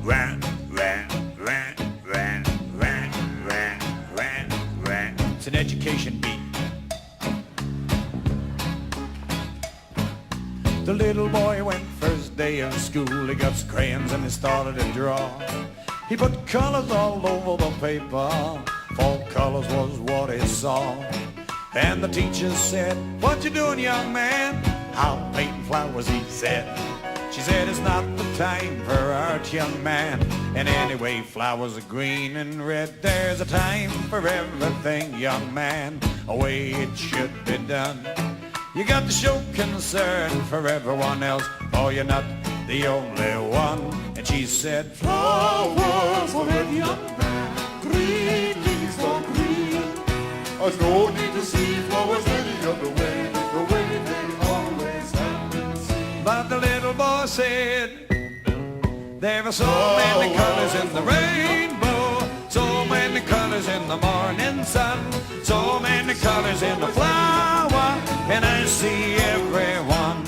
ran, ran, ran, ran, ran, ran, ran, ran. It's an education beat. The little boy went first day of school. He got his crayons and he started to draw. He put colors all over the paper. Fall colors was what he saw. And the teacher said, "What you doing, young man?" "I'm painting flowers," he said. She said, "It's not the time for art, young man. And anyway, flowers are green and red. There's a time for everything, young man, a way it should be done. You got to show concern for everyone else, or you're not the only one." And she said, "Flowers for red, young man, green leaves for green. There's no need to see flowers any other way, the way they always have been seen." But the little boy said, "There are so many colors in the rainbow, so many colors in the morning sun, so many colors in the flower, and I see everyone."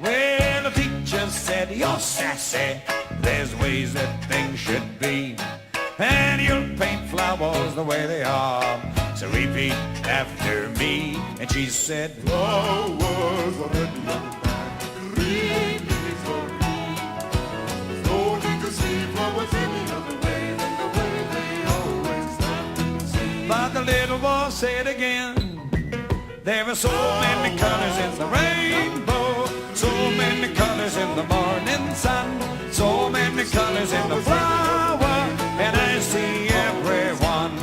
Well, the teacher said, "You're sassy, there's ways that things should be, and you'll paint flowers the way they are, so repeat after me." And she said, "Flowers for red, young man, green leaves for green. There's no need to see flowers any other way than the way they always have been seen." But the little boy said again, "There are so many colors in the rainbow, so many colors in the morning sun, so many colors in the flower, and I see everyone."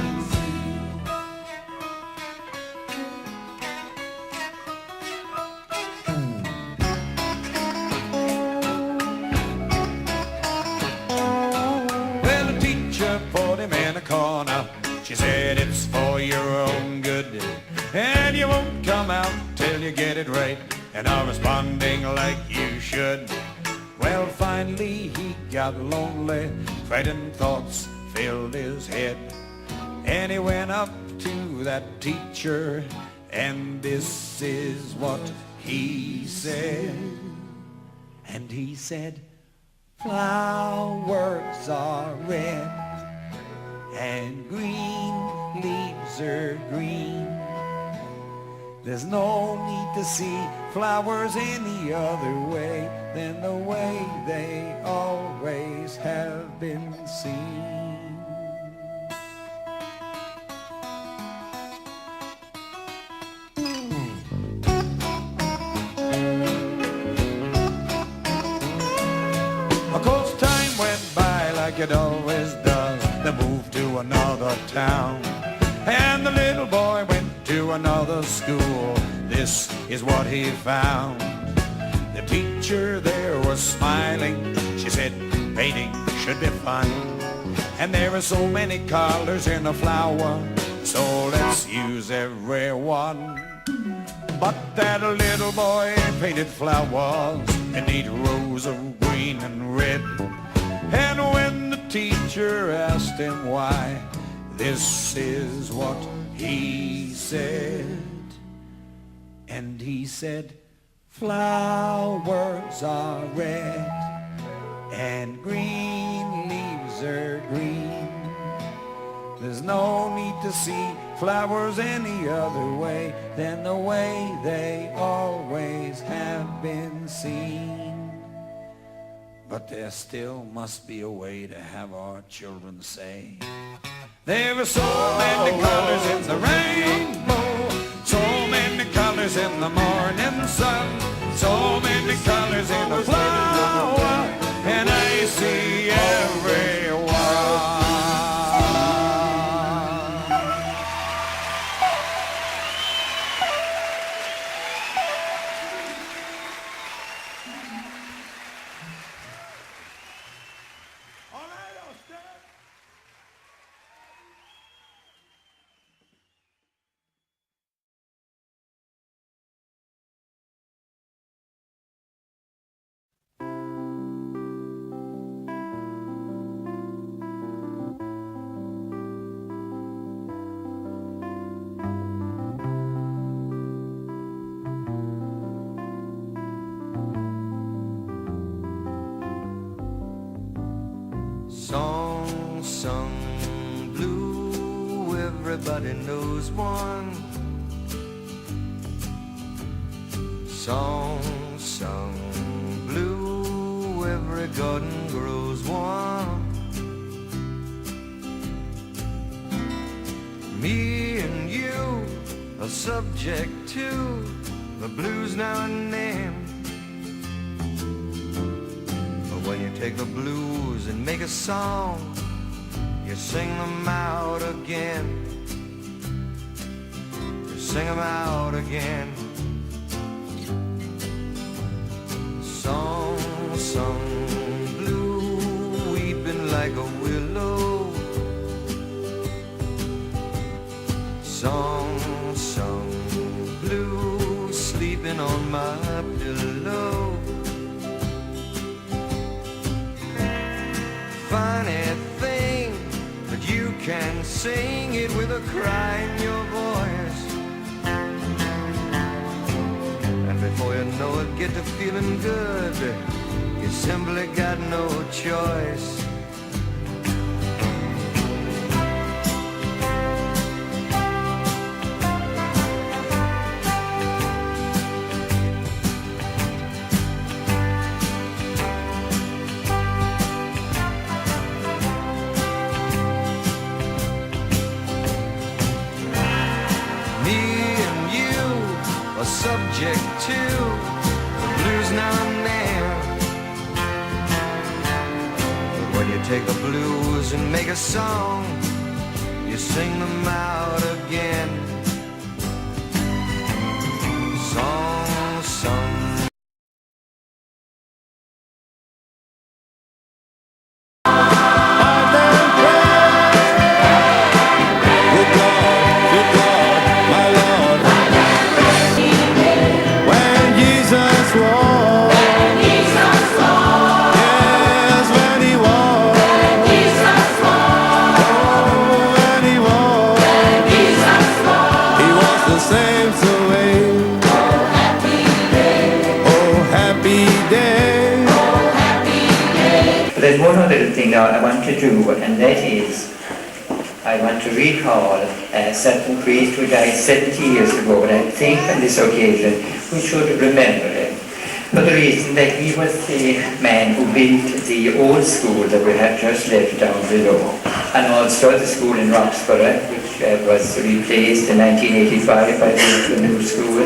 Well, the teacher put him in a corner. She said, "It's for your own good, and you won't come out till you get it right, and are responding like you should." Well, finally he got lonely, frightened thoughts filled his head, and he went up to that teacher, and this is what he said. And he said, "Flowers are red, and green leaves are green. There's no need to see flowers any other way than the way they always have been seen." Of course, time went by like it always does. They moved to another town, and the little boy went to another school. This is what he found. The teacher there was smiling. She said, "Painting should be fun, and there are so many colors in a flower, so let's use every one." But that little boy painted flowers in neat rows of green and red, and when the teacher asked him why, this is what he said. And he said, "Flowers are red, and green leaves are green. There's no need to see flowers any other way than the way they always have been seen. But there still must be a way to have our children say, there are so many colors in the rainbow, so many colors in the morning sun, so many colors in the flower, and I see everyone." blues one. Song sung blue, every garden grows one. Me and you are subject to the blues now and then. But when you take the blues and make a song, you sing them out again. You sing them out again. Song sung blue, weeping like a willow. Song sung blue, sleeping on my pillow. Funny thing that you can sing it with a cry in your voice, and before you know it, get to feeling good. You simply got no choice. Subject to the blues now and then. But when you take the blues and make a song, you sing them out again. Song sung. There's one other thing now I want to do, and that is I want to recall a certain priest who died 70 years ago, and I think on this occasion we should remember him for the reason that he was the man who built the old school that we have just left down below, and also the school in Roxborough, which was replaced in 1985 by the new school.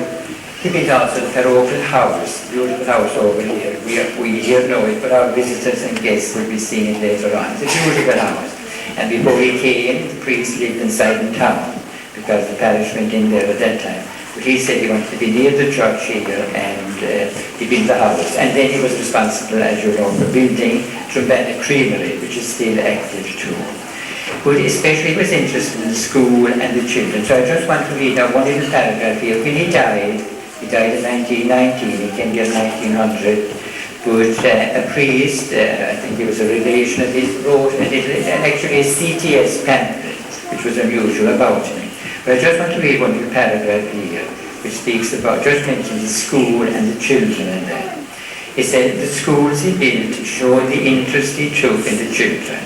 He built also the parochial house, beautiful house over here. We here know it, but our visitors and guests will be seeing it later on. It's a beautiful house. And before he came, the priest lived inside in town, because the parish went in there at that time. But he said he wanted to be near the church here, and he built the house. And then he was responsible, as you know, for building Donoughmore Creamery, which is still active too. But especially was interested in the school and the children. So I just want to read out one little paragraph here. When he died in 1919, he came here in 1900, but a priest, I think he was a relation of his, wrote actually a CTS pamphlet, which was unusual about him. But I just want to read one little paragraph here, which speaks about, just mentions the school and the children in there. He said, the schools he built showed the interest he took in the children.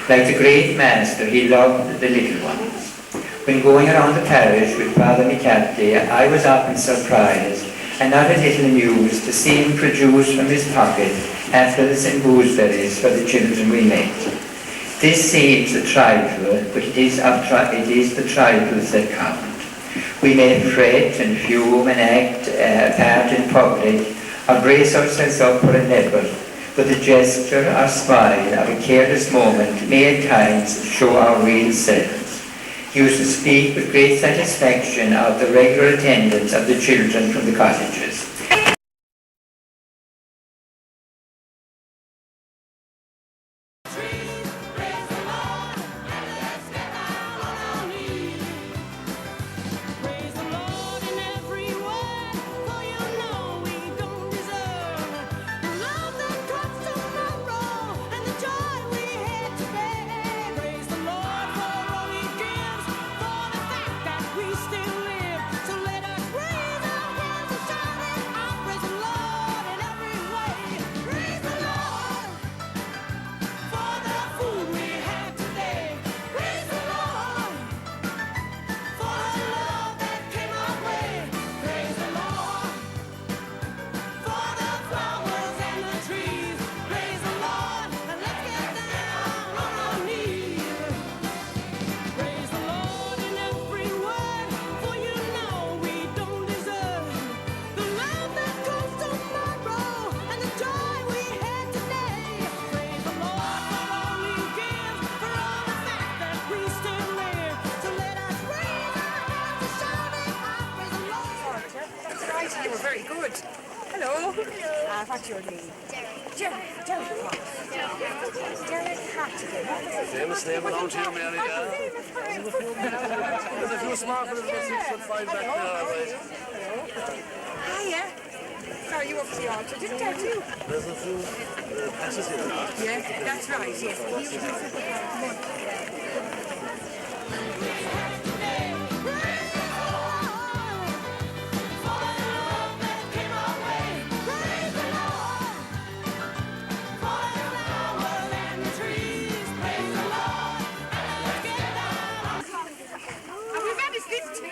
Like the great master, he loved the little ones. When going around the parish with Father McCarthy, I was often surprised and not a little amused to see him produce from his pocket apples and gooseberries for the children we met. This seems a trifle, but it is the trifles that count. We may fret and fume and act apart in public, or brace ourselves up for a nibble, but the gesture or smile of a careless moment may at times show our real selves. He used to speak with great satisfaction of the regular attendance of the children from the cottages. were very good. Hello. What's your name? Derek. Derek what? Derek Hartigan. Famous name around here, Mary. There's a few smart ones, about 6'5" back there, all right. Hiya. Sorry, you up to the altar, didn't I too? There's a few patches here. Yeah, that's right, yes. And we managed this too.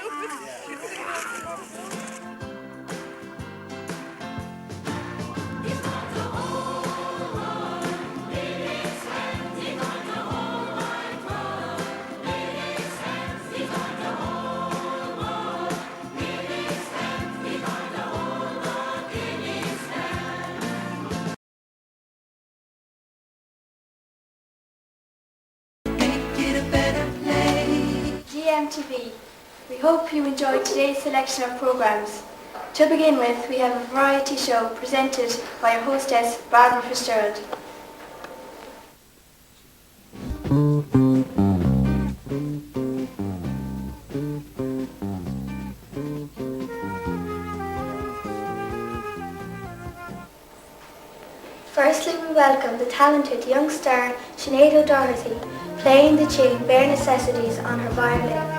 GMTV. We hope you enjoyed today's selection of programs. To begin with, we have a variety show presented by our hostess, Barbara Fitzgerald. Firstly, we welcome the talented young star Sinead O'Doherty, playing the tune Bare Necessities on her violin.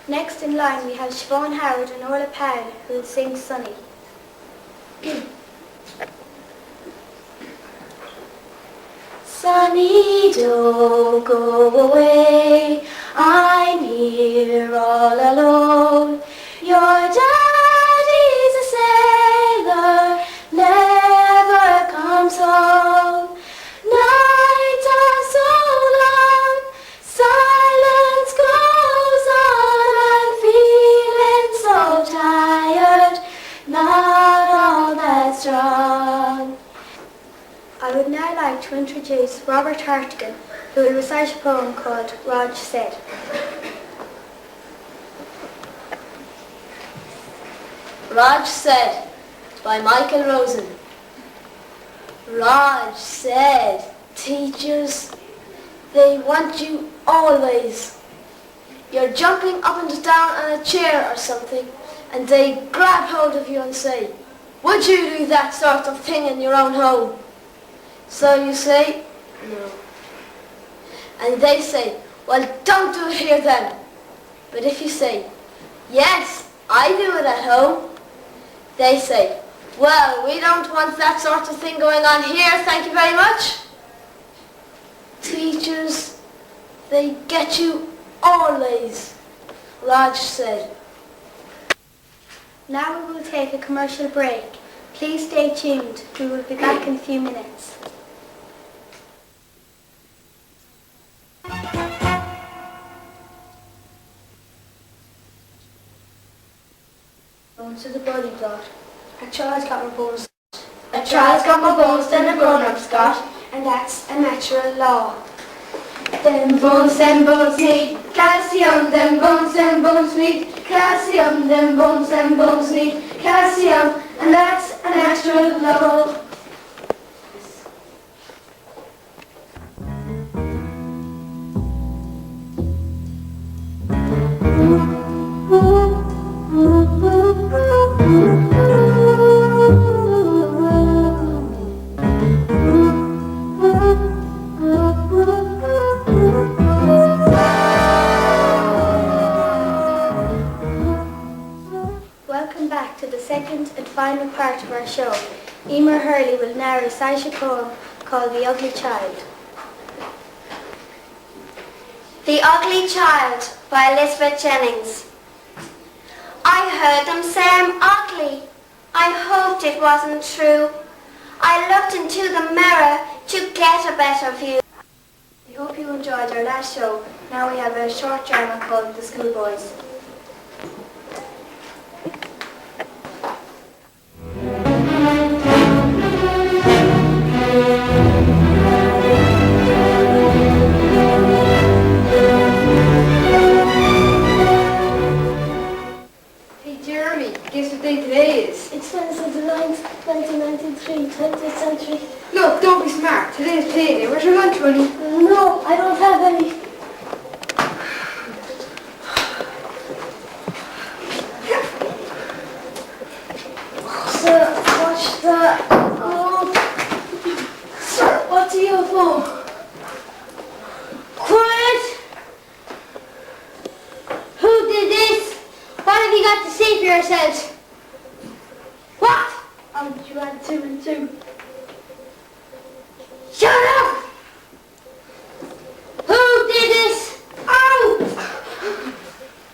Next in line we have Siobhan Howard and Orla Powell, who will sing Sunny. Sunny, don't go away, I'm here all alone. Your daddy's a sailor, never comes home. Nights are so long, silence goes on, I'm feeling so tired, not all that strong. I would now like to introduce Robert Hartigan, who will recite a poem called Rog Said. Rog Said by Michael Rosen. Rog said, teachers, they want you always. You're jumping up and down on a chair or something, and they grab hold of you and say, would you do that sort of thing in your own home? So you say, no. And they say, well, don't do it here then. But if you say, yes, I do it at home, they say, well, we don't want that sort of thing going on here, thank you very much. Teachers, they get you always, Rog said. Now we will take a commercial break. Please stay tuned. We will be back in a few minutes. To the body plot. A child's got more bones. A child's got more bones than a grown-up's got. And that's a natural law. Them bones need calcium, them bones need calcium, them bones need calcium, and that's a natural law. Welcome back to the second and final part of our show. Emer Hurley will now recite a poem called The Ugly Child. The Ugly Child by Elizabeth Jennings. I heard them say I'm ugly. I hoped it wasn't true. I looked into the mirror to get a better view. hope you enjoyed our last show. Now we have a short drama called The Schoolboys. Hey Jeremy, guess what day today is? It's Wednesday the 9th, 1993, 20th century. Look, don't be smart. Today is payday. Where's your lunch money? No, I don't have any. Sir, watch that. Oh. Sir, what's the UFO? Quiet! Who did this? What have you got to say for yourselves? What? You had 2 and 2. Shut up! Who did this? Oh!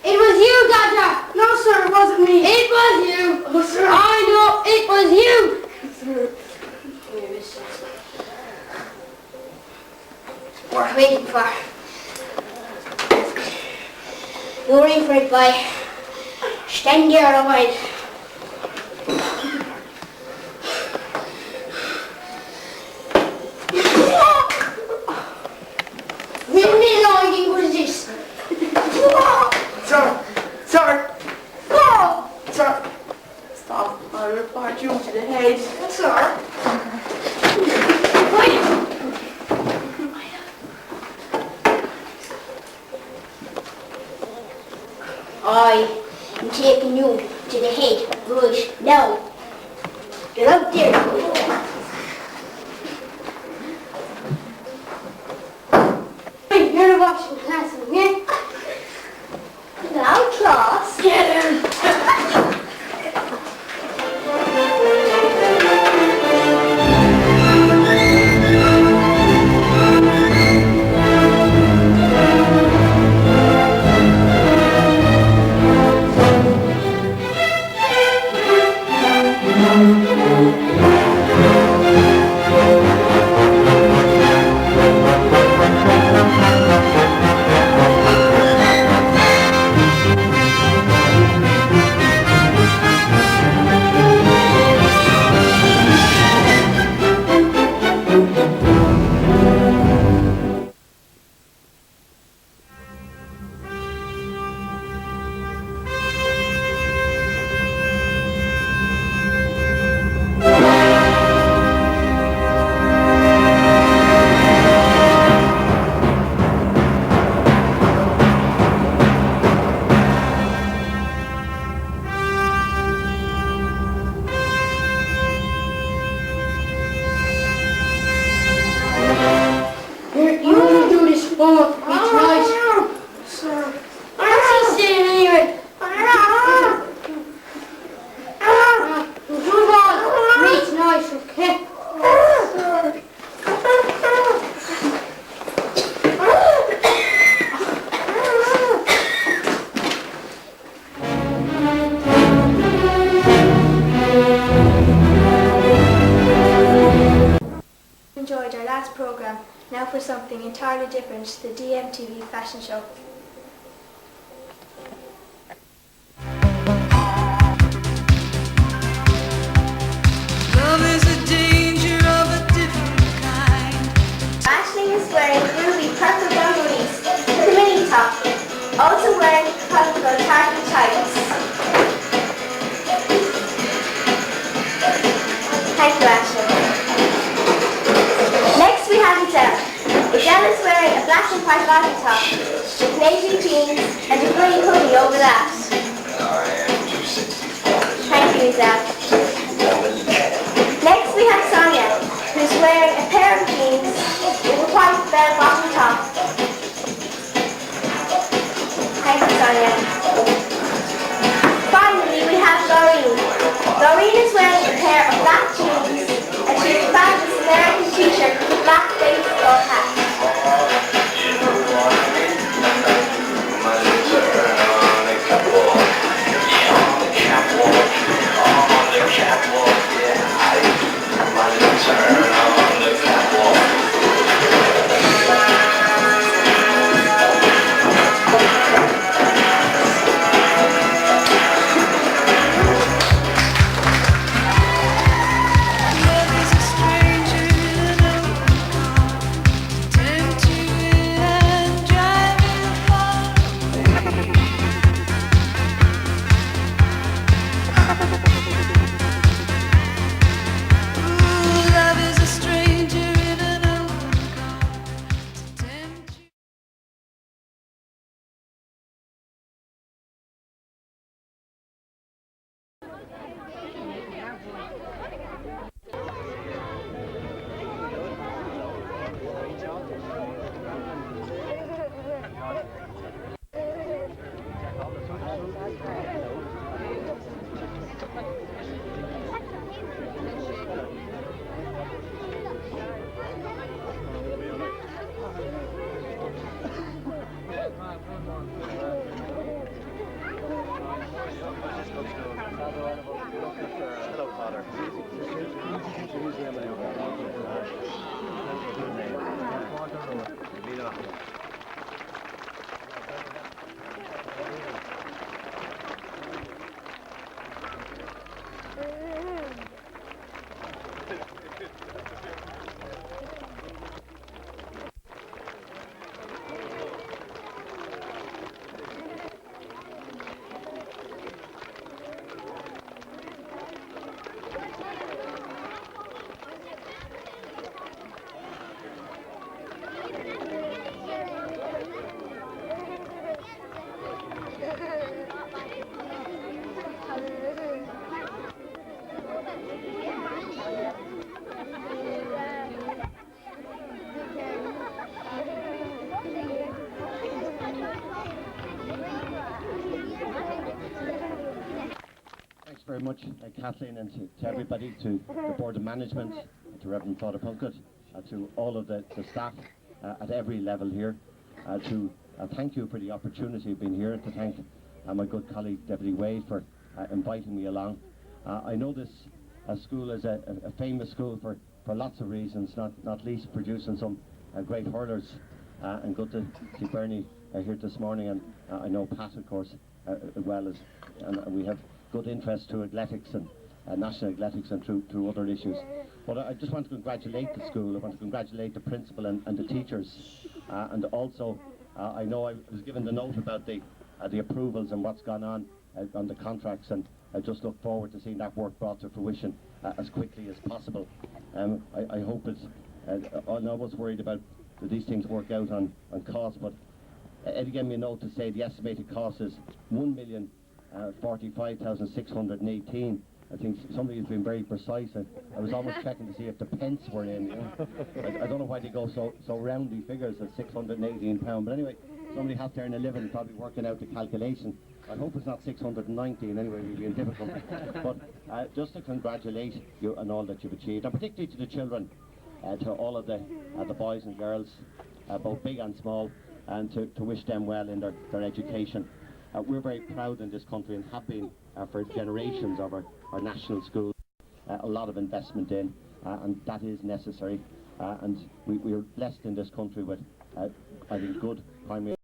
It was you, Dodger! No, sir, it wasn't me. It was you! Oh, sir. I know, it was you! Sir. What are we waiting for? You're in for it, boy. Stand there a while. What is this? Sir! Sir! Oh! Sir! Stop. I'll report you to the head. Sir? I am taking you to the head right now. Get out there. You're the washing class in here. Now, class. Get him. Enjoyed our last programme. Now for something entirely different, the DMTV fashion show. Love is a danger of a different kind. Ashley is wearing ruby purple dungarees with a mini top, also wearing colourful tartan tights. Thank you, Ashley. Next we have Adele. Adele is wearing a black and white body top with navy jeans and a green hoodie over that. Thank you, Adele. Next we have Sonia, who's wearing a pair of jeans with a white bell-bottom top. Thank you, Sonia. Finally, we have Doreen. Doreen is wearing a pair of black jeans and she has a fabulous American t-shirt with a black baseball hat. very much, Kathleen, and to everybody, to the Board of Management, to Reverend Father Plunkett, to all of the staff at every level here, to thank you for the opportunity of being here, and to thank my good colleague Deputy Wade for inviting me along. I know this school is a famous school for lots of reasons, not least producing some great hurlers, and good to see Bernie here this morning, and I know Pat, of course, as well as, and we have good interest through athletics and national athletics and through other issues. But I just want to congratulate the school. I want to congratulate the principal and the teachers, and also I know I was given the note about the approvals and what's gone on the contracts, and I just look forward to seeing that work brought to fruition as quickly as possible. I hope it's, I was worried about that these things work out on cost, but Eddie gave me a note to say the estimated cost is 1,045,618. I think somebody has been very precise. I was almost checking to see if the pence were in. You know? I don't know why they go so roundy figures at £618. But anyway, somebody has to earn a living probably working out the calculation. I hope it's not 619 anyway, we'll be in difficulty. But just to congratulate you on all that you've achieved, and particularly to the children, to all of the boys and girls, both big and small, and to wish them well in their education. We're very proud in this country, and have been for generations, of our national schools. A lot of investment in, and that is necessary. And we are blessed in this country with, I think, good primary